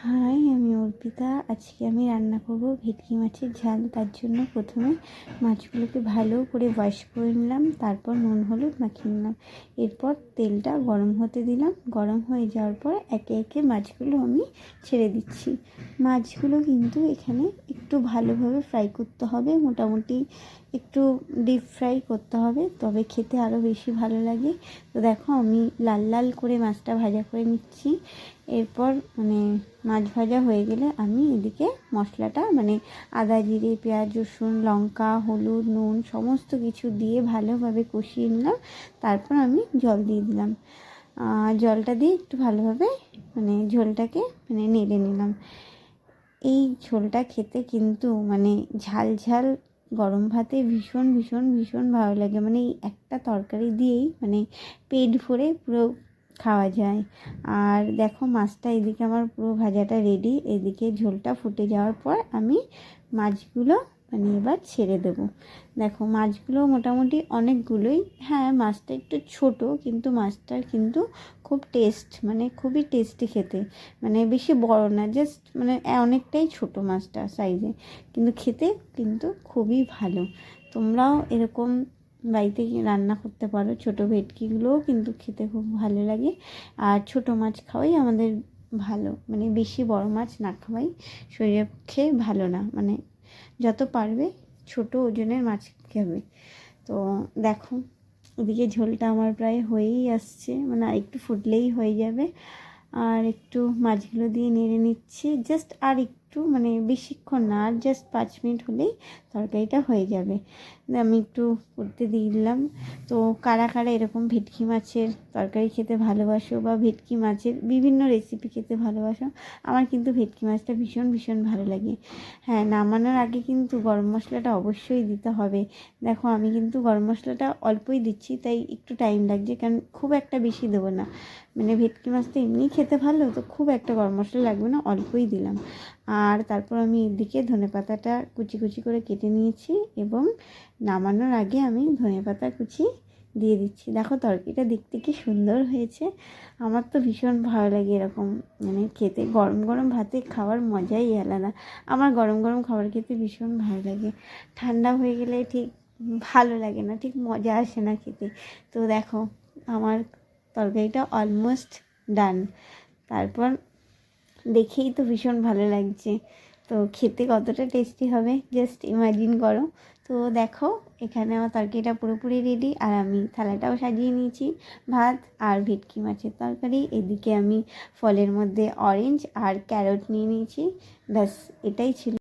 High, আমি অর্পিতা। আজকে আমি রান্না করব ভেটকি মাছের ঝাল। তার জন্য প্রথমে মাছগুলোকে ভালো করে ওয়াশ করে নিলাম, তারপর নুন হলুদ মাখিয়ে নিলাম। এরপর তেলটা গরম হতে দিলাম। গরম হয়ে যাওয়ার পর একে একে মাছগুলো আমি ছেড়ে দিচ্ছি। মাছগুলো কিন্তু এখানে একটু ভালোভাবে ফ্রাই করতে হবে, মোটামুটি একটু ডিপ ফ্রাই করতে হবে, তবে খেতে আরও বেশি ভালো লাগে। তো দেখো, আমি লাল লাল করে মাছটা ভাজা করে নিচ্ছি। এরপর মাছ ভাজা হয়ে গেলে আমি এদিকে মশলাটা আদা জিরে পেঁয়াজ রসুন লঙ্কা হলুদ নুন সমস্ত কিছু দিয়ে ভালোভাবে কষিয়ে নিলাম। তারপর আমি জল দিয়ে দিলাম। জলটা দিয়ে একটু ভালোভাবে ঝোলটাকে নেড়ে নিলাম। এই ঝোলটা খেতে কিন্তু ঝাল ঝাল গরম ভাতে ভীষণ ভীষণ ভীষণ ভালো লাগে। এই একটা তরকারি দিয়েই পেট ভরে পুরো খাওয়া যায়। আর দেখো, মাছটা এদিকে আমার পুরো ভাজাটা রেডি। এদিকে ঝোলটা ফুটে যাওয়ার পর আমি মাছগুলো এবার ছেড়ে দেবো। দেখো, মাছগুলো মোটামুটি অনেকগুলোই। হ্যাঁ, মাছটা একটু ছোট, কিন্তু মাছটার কিন্তু খুব টেস্ট, খুবই টেস্টি খেতে। বেশি বড় না, জাস্ট অনেকটাই ছোট মাছটা সাইজে, কিন্তু খেতে কিন্তু খুবই ভালো। তোমরাও এরকম বাড়িতে রান্না করতে পারো। ছোটো ভেটকিগুলোও কিন্তু খেতে খুব ভালো লাগে। আর ছোটো মাছ খাওয়াই আমাদের ভালো, বেশি বড় মাছ না খাওয়াই শরীরের পক্ষে ভালো না। যত পারবে ছোট ওজনের মাছ খাবে। তো দেখো, ওদিকে ঝোলটা আমার প্রায় হয়েই আসছে, আর একটু ফুটলেই হয়ে যাবে। আর একটু মাছগুলো দিয়ে নেড়ে নিচ্ছি, জাস্ট আর একটু বেশিক্ষণ না, আর জাস্ট 5 মিনিট হলেই তরকারিটা হয়ে যাবে। আমি একটু করতে দিয়ে দিলাম। তো কারা কারা এরকম ভেটকি মাছের তরকারি খেতে ভালোবাসো বা ভেটকি মাছের বিভিন্ন রেসিপি খেতে ভালোবাসো? আমার কিন্তু ভেটকি মাছটা ভীষণ ভীষণ ভালো লাগে। হ্যাঁ, নামানোর আগে কিন্তু গরম মশলাটা অবশ্যই দিতে হবে। দেখো, আমি কিন্তু গরম মশলাটা অল্পই দিচ্ছি, তাই একটু টাইম লাগছে, কারণ খুব একটা বেশি দেবো না। ভেটকি মাছ তো এমনিই খেতে ভালো, তো খুব একটা গরম মশলা লাগবে না, অল্পই দিলাম। আর তারপর আমি এদিকে ধনেপাতাটা কুচি কুচি করে কেটে নিয়েছি, এবং নামানোর আগে আমি ধনেপাতা কুচি দিয়ে দিচ্ছি। দেখো, তরকারিটা দেখতে কি সুন্দর হয়েছে। আমার তো ভীষণ ভালো লাগে এরকম খেতে। গরম গরম ভাতে খাওয়ার মজাই আলাদা। আমার গরম গরম খাবার খেতে ভীষণ ভালো লাগে। ঠান্ডা হয়ে গেলে ঠিক ভালো লাগে না, ঠিক মজা আসে না খেতে। তো দেখো, আমার তরকারিটা অলমোস্ট ডান। তারপর দেখেই তো ভীষণ ভালো লাগছে। তো খেতে কতটা টেস্টি হবে জাস্ট ইমাজিন করো। তো দেখো, এখানে আমার তরকারিটা পুরোপুরি রেডি, আর আমি থালাটাও সাজিয়ে নিয়েছি। ভাত আর ভেটকি মাছের তরকারি, এদিকে আমি ফলের মধ্যে অরেঞ্জ আর ক্যারট নিয়ে নিয়েছি। ব্যাস, এটাই ছিল।